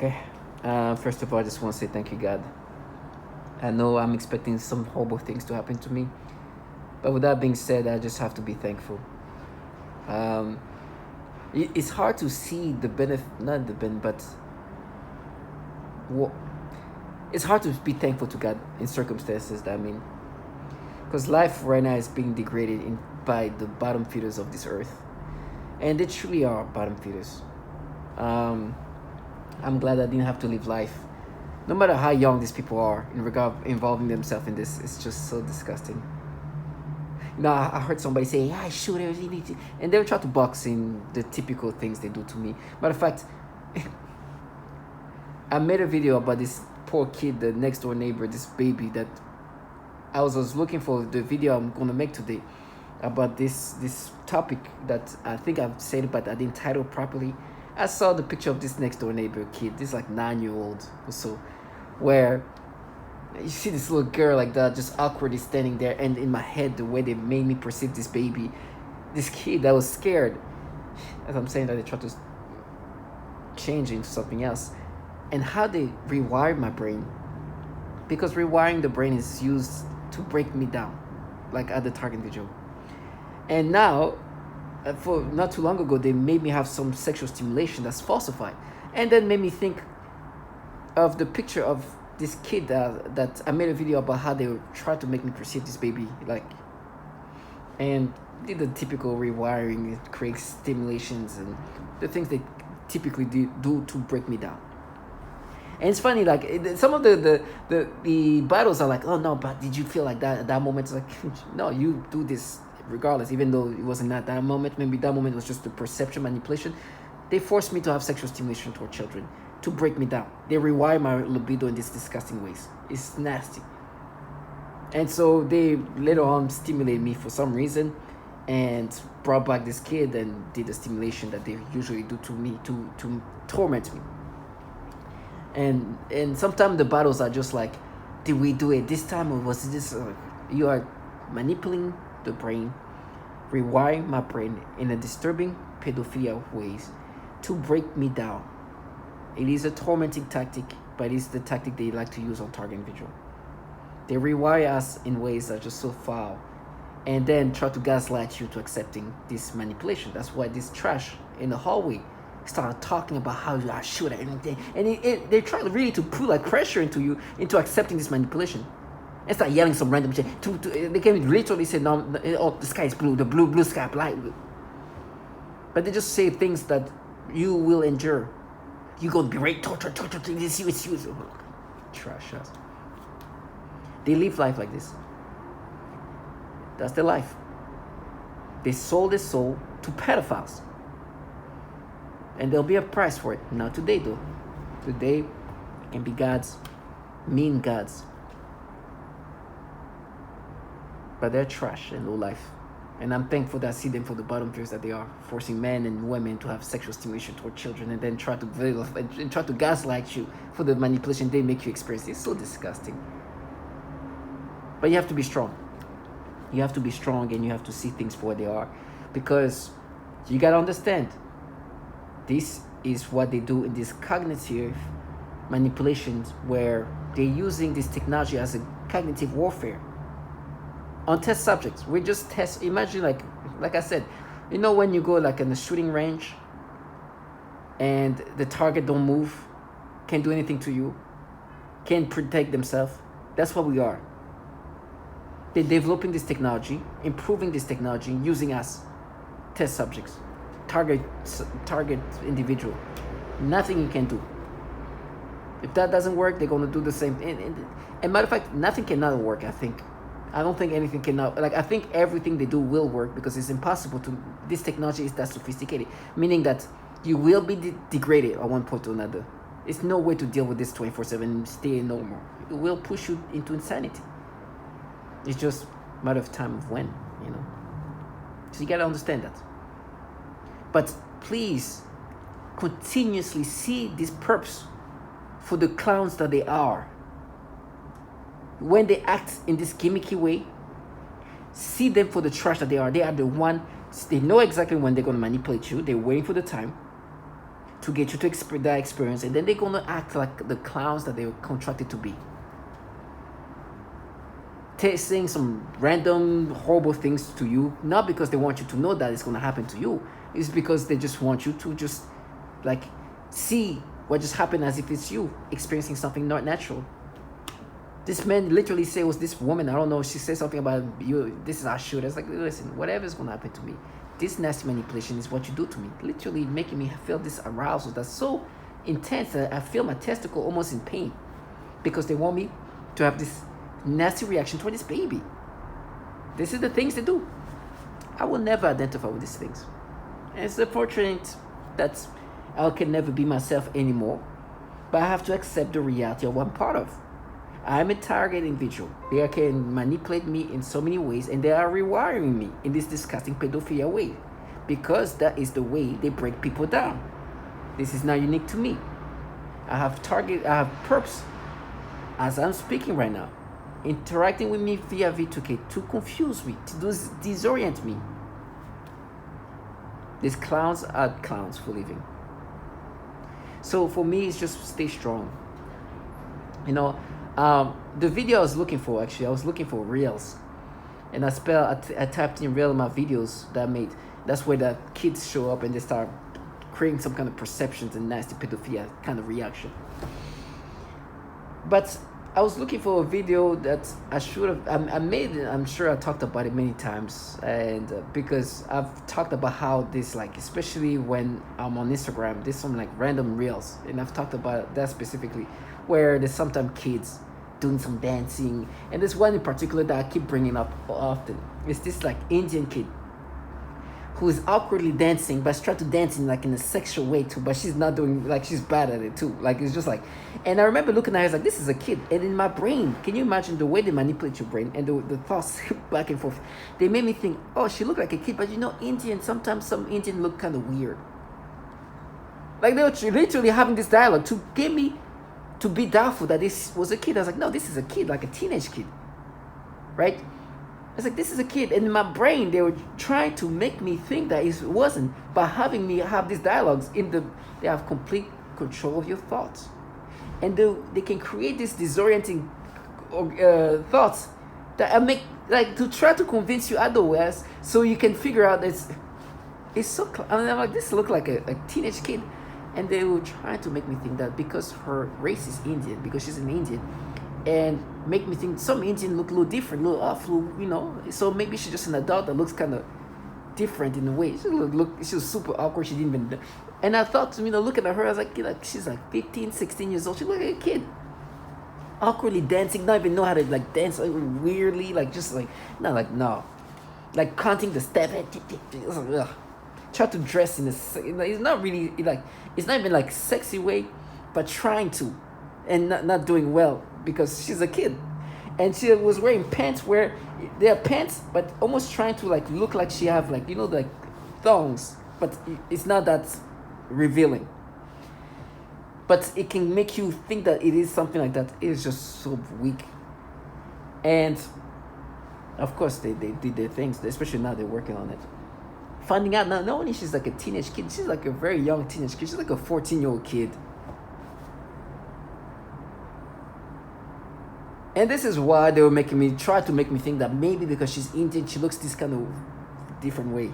Okay. First of all, I just want to say thank you, God. I know I'm expecting some horrible things to happen to me, but with that being said, I just have to be thankful. Um, it's hard to see the benefit, not the benefit, but what it's hard to be thankful to God in circumstances that I mean, because life right now is being degraded by the bottom feeders of this earth, and they truly are bottom feeders. Um, I'm glad I didn't have to live life, no matter how young these people are, in regard involving themselves in this. It's just so disgusting. I heard somebody say, "Yeah, I should really need to," and they'll try to box in the typical things they do to me. Matter of fact, I made a video about this poor kid, the next door neighbor, this baby that I was looking for the video I'm gonna make today about this topic that I think I've said, but I didn't title properly. I saw the picture of this next door neighbor kid, this like 9-year old or so, where you see this little girl like that just awkwardly standing there, and in my head the way they made me perceive this baby, this kid that was scared, as I'm saying that, they try to change into something else, and how they rewired my brain, because rewiring the brain is used to break me down, like at the target video. And now, for not too long ago, they made me have some sexual stimulation that's falsified, and then made me think of the picture of this kid that I made a video about how they tried to make me perceive this baby, like, and did the typical rewiring, create stimulations and the things they typically do to break me down. And it's funny, like some of the battles are like, "Oh no, but did you feel like that at that moment?" It's like, no, you do this regardless, even though it wasn't at that moment. Maybe that moment was just the perception manipulation. They forced me to have sexual stimulation toward children to break me down. They rewire my libido in these disgusting ways. It's nasty. And so they later on stimulated me for some reason, and brought back this kid and did the stimulation that they usually do to me to torment me. And sometimes the battles are just like, did we do it this time, or was this you are manipulating the brain, rewiring my brain in a disturbing pedophilia ways to break me down. It is a tormenting tactic, but it is the tactic they like to use on target individual. They rewire us in ways that are just so foul, and then try to gaslight you to accepting this manipulation. That's why this trash in the hallway started talking about how you are should and they try really to put like pressure into you into accepting this manipulation, and start yelling some random shit. They can literally say, "No, oh, the sky is blue, the blue sky, light blue." But they just say things that you will endure. You gonna be raped, torture, it's you. Trash ass. They live life like this. That's their life. They sold their soul to pedophiles. And there'll be a price for it. Not today, though. Today can be gods, mean gods. But they're trash and low life. And I'm thankful that I see them for the bottom fears that they are, forcing men and women to have sexual stimulation toward children, and then try to gaslight you for the manipulation they make you experience. It's so disgusting. But you have to be strong. You have to be strong, and you have to see things for what they are, because you gotta understand, this is what they do in these cognitive manipulations, where they're using this technology as a cognitive warfare on test subjects. We just test. Imagine, like I said, when you go like in the shooting range and the target don't move, can't do anything to you, can't protect themselves. That's what we are. They're developing this technology, improving this technology, using us test subjects, target individual. Nothing you can do. If that doesn't work, they're gonna do the same. And matter of fact, nothing cannot work. I don't think anything cannot. I think everything they do will work, because it's impossible to. This technology is that sophisticated, meaning that you will be degraded at one point or another. It's no way to deal with this 24/7 and stay normal. It will push you into insanity. It's just a matter of time of when, So you gotta understand that. But please, continuously see this purpose for the clowns that they are. When they act in this gimmicky way, see them for the trash that they are. They are the one. They know exactly when they're going to manipulate you. They're waiting for the time to get you to that experience, and then they're gonna act like the clowns that they were contracted to be, saying some random horrible things to you, not because they want you to know that it's gonna happen to you. It's because they just want you to just like see what just happened as if it's you experiencing something not natural. This man literally said, was this woman, I don't know, she said something about you, this is our shooter. It's like, listen, whatever is gonna happen to me, this nasty manipulation is what you do to me, literally making me feel this arousal that's so intense that I feel my testicle almost in pain, because they want me to have this nasty reaction toward this baby. This is the things they do. I will never identify with these things. And it's unfortunate that I can never be myself anymore, but I have to accept the reality of what I'm part of. I'm a target individual. They can manipulate me in so many ways, and they are rewiring me in this disgusting pedophilia way, because that is the way they break people down. This is not unique to me. I have perps, as I'm speaking right now, interacting with me via V2K to confuse me, to disorient me. These clowns are clowns for living. So for me, it's just stay strong. The video I was looking for, actually, I was looking for reels, and I tapped in reel in my videos that I made. That's where the kids show up and they start creating some kind of perceptions and nasty pedophilia kind of reaction. But I was looking for a video that I should have, I made it, I'm sure I talked about it many times, and because I've talked about how this, like, especially when I'm on Instagram, there's some like random reels, and I've talked about that specifically, where there's sometimes kids doing some dancing, and there's one in particular that I keep bringing up often. It's this like Indian kid who is awkwardly dancing, but she's trying to dance in like in a sexual way too, but she's not doing, like, she's bad at it too. Like, it's just like, and I remember looking at her, I was like, this is a kid. And in my brain, can you imagine the way they manipulate your brain and the thoughts back and forth? They made me think, oh, she looked like a kid, but Indian, sometimes some Indian look kind of weird. Like, they were literally having this dialogue to get me to be doubtful that this was a kid. I was like, no, this is a kid, like a teenage kid, right? I was like, this is a kid. And in my brain, they were trying to make me think that it wasn't, by having me have these dialogues they have complete control of your thoughts. And they can create these disorienting thoughts that I make, like, to try to convince you otherwise, so you can figure out it's so, I'm like, this look like a teenage kid. And they were trying to make me think that because her race is Indian, because she's an Indian, and make me think some Indian look a little different, a little off, so maybe she's just an adult that looks kind of different in a way. She was super awkward. She didn't even, and I thought, looking at her, I was like, she's like 15, 16 years old. She looked like a kid, awkwardly dancing, not even know how to like dance, like weirdly, like just like, not like, no, like counting the step. Try to dress in it's not really like, it's not even like sexy way, but trying to, and not doing well, because she's a kid. And she was wearing pants where they are pants, but almost trying to like look like she have like, like thongs, but it's not that revealing. But it can make you think that it is something like that. It is just so weak. And of course they did their things, especially now they're working on it. Finding out not only she's like a teenage kid, she's like a very young teenage kid. She's like a 14-year-old kid. And this is why they were try to make me think that maybe because she's Indian, she looks this kind of different way.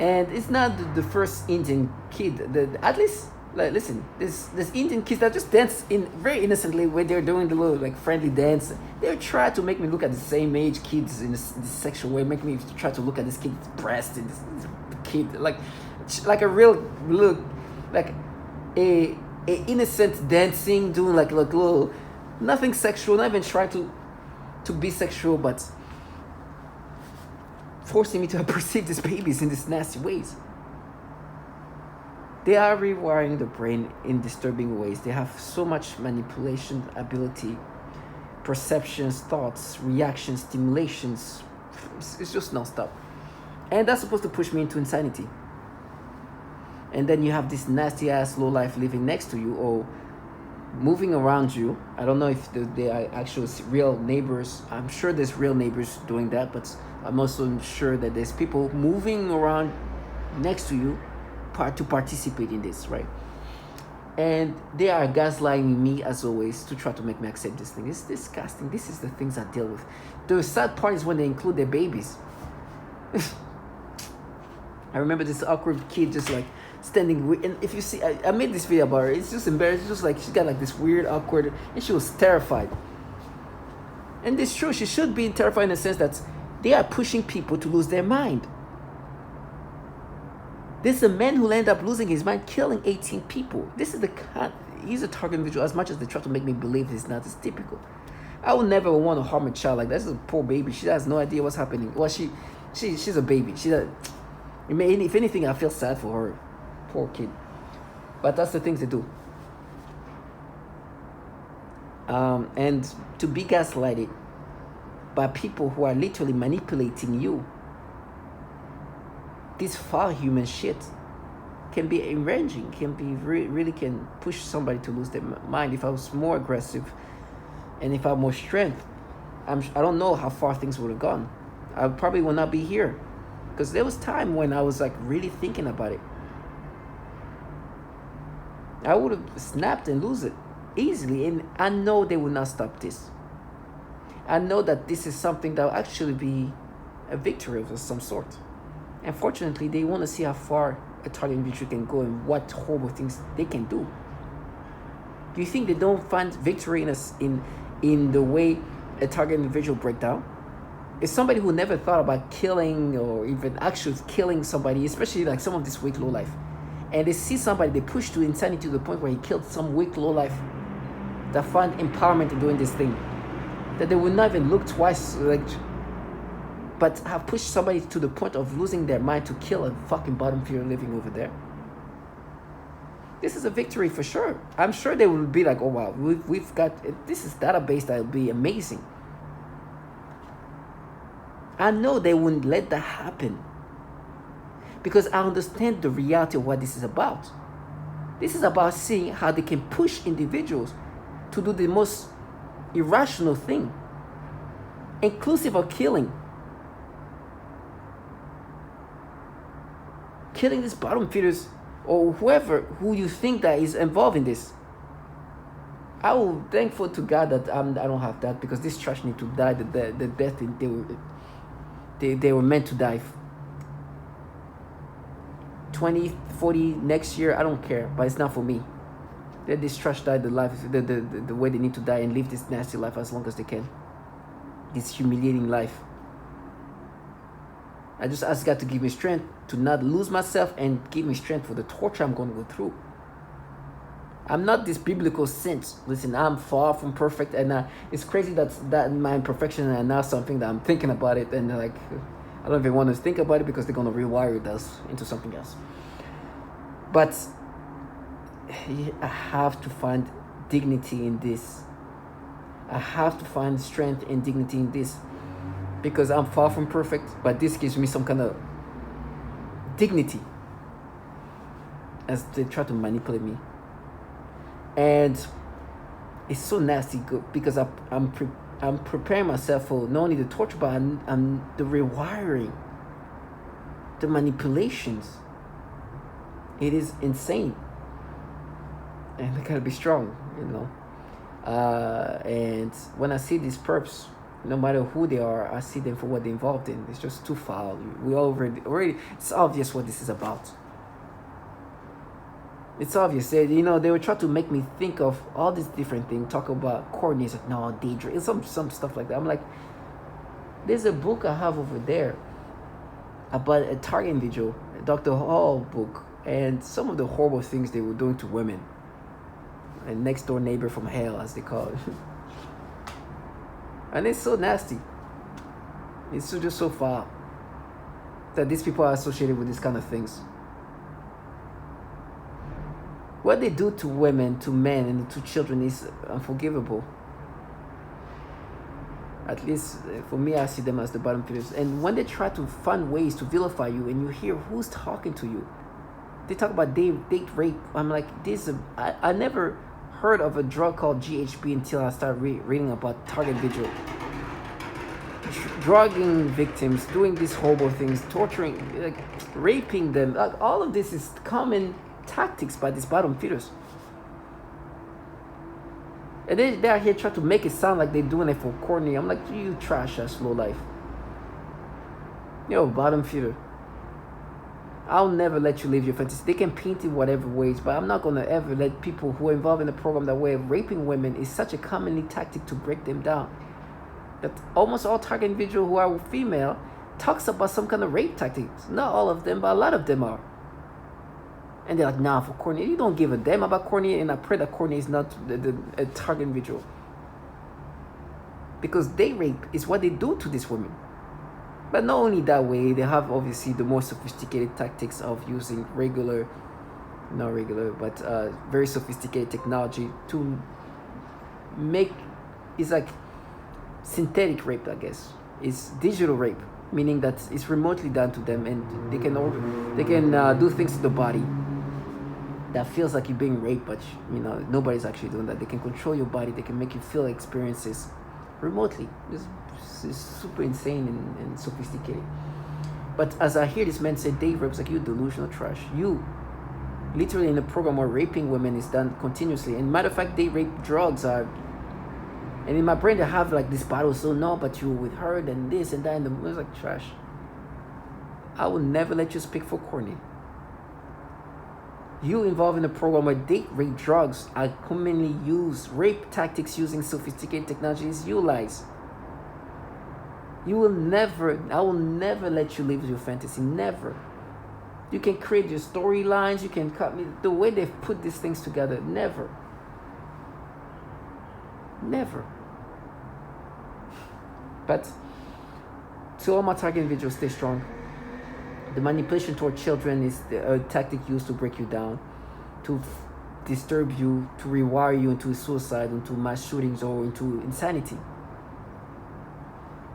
And it's not the first Indian kid. At least, like, listen, this Indian kids that just dance in very innocently when they're doing the little like friendly dance. They try to make me look at the same age kids in this sexual way. Make me try to look at this kid's breast and this kid like a real like a innocent dancing, doing like little nothing sexual, not even trying to be sexual, but forcing me to perceive these babies in these nasty ways. They are rewiring the brain in disturbing ways. They have so much manipulation ability, perceptions, thoughts, reactions, stimulations. It's just non-stop. And that's supposed to push me into insanity. And then you have this nasty ass low life living next to you, or moving around you. I don't know if they are actual real neighbors. I'm sure there's real neighbors doing that, but I'm also sure that there's people moving around next to you to participate in this, right? And they are gaslighting me as always to try to make me accept this thing. It's disgusting. This is the things I deal with. The sad part is when they include their babies. I remember this awkward kid just like standing, and if you see, I made this video about her. It's just embarrassing. It's just like she got like this weird, awkward, and she was terrified. And it's true. She should be terrified in the sense that they are pushing people to lose their mind. This is a man who ended up losing his mind, killing 18 people. This is the kind. He's a target individual. As much as they try to make me believe he's not, it's typical. I would never want to harm a child like that. This is a poor baby. She has no idea what's happening. Well, she's a baby. If anything, I feel sad for her. Poor kid. But that's the things they do. And to be gaslighted by people who are literally manipulating you, this foul human shit can be enraging, can be really can push somebody to lose their mind. If I was more aggressive and if I had more strength, I don't know how far things would have gone. I probably would not be here, because there was time when I was like really thinking about it. I would have snapped and lose it easily, and I know they will not stop this. I know that this is something that will actually be a victory of some sort. Unfortunately, they want to see how far a target individual can go and what horrible things they can do. Do you think they don't find victory in the way a target individual break down? It's somebody who never thought about killing or even actually killing somebody, especially like some of this weak low life. And they see somebody, they push to insanity to the point where he killed some weak low life that find empowerment in doing this thing, that they will not even look twice, but have pushed somebody to the point of losing their mind to kill a fucking bottom feeder living over there. This is a victory for sure. I'm sure they will be like, oh wow, we've got this is database that will be amazing. I know they wouldn't let that happen, because I understand the reality of what this is about. This is about seeing how they can push individuals to do the most irrational thing, inclusive of killing these bottom feeders or who you think that is involved in this. I will thankful to God that I don't have that, because this trash need to die the death they were meant to die. 20, 40 next year, I don't care, but it's not for me. Let this trash die the way they need to die and live this nasty life as long as they can. This humiliating life. I just ask God to give me strength to not lose myself and give me strength for the torture I'm going to go through. I'm not this biblical saint. Listen, I'm far from perfect, and it's crazy that my imperfection are now something that I'm thinking about it, and like I don't even want to think about it because they're going to rewire us into something else. But I have to find dignity in this. I have to find strength and dignity in this, because I'm far from perfect, but this gives me some kind of dignity as they try to manipulate me. And it's so nasty good, because I'm preparing myself for not only the torture, but I'm the rewiring, the manipulations. It is insane, and I gotta be strong, and when I see these perps, no matter who they are, I see them for what they're involved in. It's just too foul. We already it's obvious what this is about. It's obvious. They were trying to make me think of all these different things, talk about coordinates, like no, daydream, some stuff like that. I'm like, there's a book I have over there about a target individual, Dr. Hall book, and some of the horrible things they were doing to women. A next door neighbor from hell, as they call it. And it's so nasty. It's just so far that these people are associated with these kind of things. What they do to women, to men, and to children is unforgivable. At least for me, I see them as the bottom feeders. And when they try to find ways to vilify you, and you hear who's talking to you, they talk about date rape. I'm like, I never heard of a drug called GHB until I started reading about target vigil. Drugging victims, doing these horrible things, torturing, like raping them. Like, all of this is common tactics by these bottom feeders. And they are here trying to make it sound like they're doing it for corny. I'm like, you trash ass low life. Yo, bottom feeder. I'll never let you live your fantasy. They can paint it whatever ways, but I'm not gonna ever let people who are involved in the program that way. Raping women is such a commonly tactic to break them down. That almost all target individuals who are female talks about some kind of rape tactics. Not all of them, but a lot of them are. And they're like, nah, for corny. You don't give a damn about corny, and I pray that corny is not a target individual. Because they rape is what they do to these women. But not only that way, they have obviously the more sophisticated tactics of using very sophisticated technology to make, it's like synthetic rape, I guess. It's digital rape, meaning that it's remotely done to them, and they can do things to the body that feels like you're being raped, but nobody's actually doing that. They can control your body. They can make you feel experiences remotely. It's super insane and sophisticated. But as I hear this man say date rapes, like, you delusional trash. You literally in a program where raping women is done continuously. And matter of fact, date rape drugs are, and in my brain they have like this battle, so no, but you were with her, and this and that, and it was like trash. I will never let you speak for corny. You involved in a program where date rape drugs are commonly used, rape tactics using sophisticated technologies, you lies. I will never let you live your fantasy. Never. You can create your storylines. You can cut me. The way they've put these things together. Never. Never. But to all my target individuals, stay strong. The manipulation toward children is a tactic used to break you down, to disturb you, to rewire you into suicide, into mass shootings, or into insanity.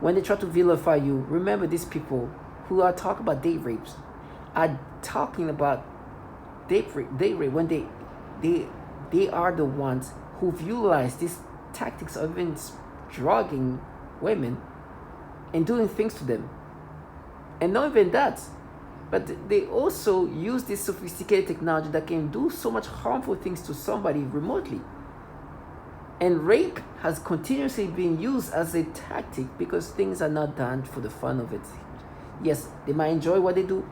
When they try to vilify you, remember these people who are talking about date rapes are talking about date rape when they are the ones who've utilized these tactics of even drugging women and doing things to them. And not even that, but they also use this sophisticated technology that can do so much harmful things to somebody remotely. And rape has continuously been used as a tactic because things are not done for the fun of it. Yes, they might enjoy what they do,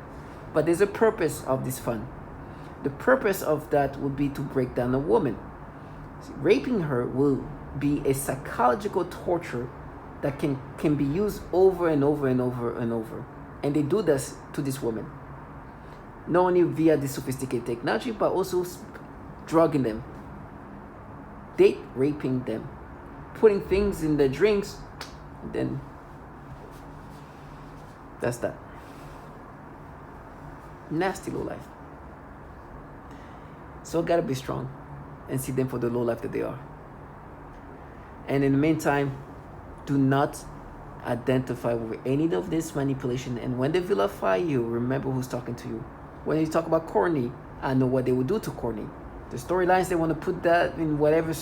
but there's a purpose of this fun. The purpose of that would be to break down a woman. Raping her will be a psychological torture that can be used over and over and over and over. And they do this to this woman. Not only via the sophisticated technology, but also drugging them. Date raping them, putting things in their drinks, and then that's that. Nasty low life. So gotta be strong and see them for the low life that they are. And in the meantime, do not identify with any of this manipulation. And when they vilify you, remember who's talking to you. When you talk about corny, I know what they will do to corny. The storylines, they want to put that in whatever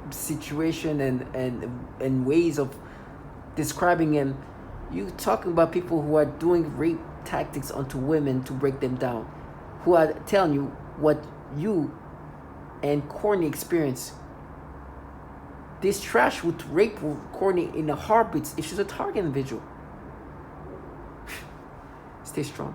situation and ways of describing him. You talking about people who are doing rape tactics onto women to break them down, who are telling you what you and corny experience. This trash would rape corny in a heartbeat if she's a target individual. Stay strong.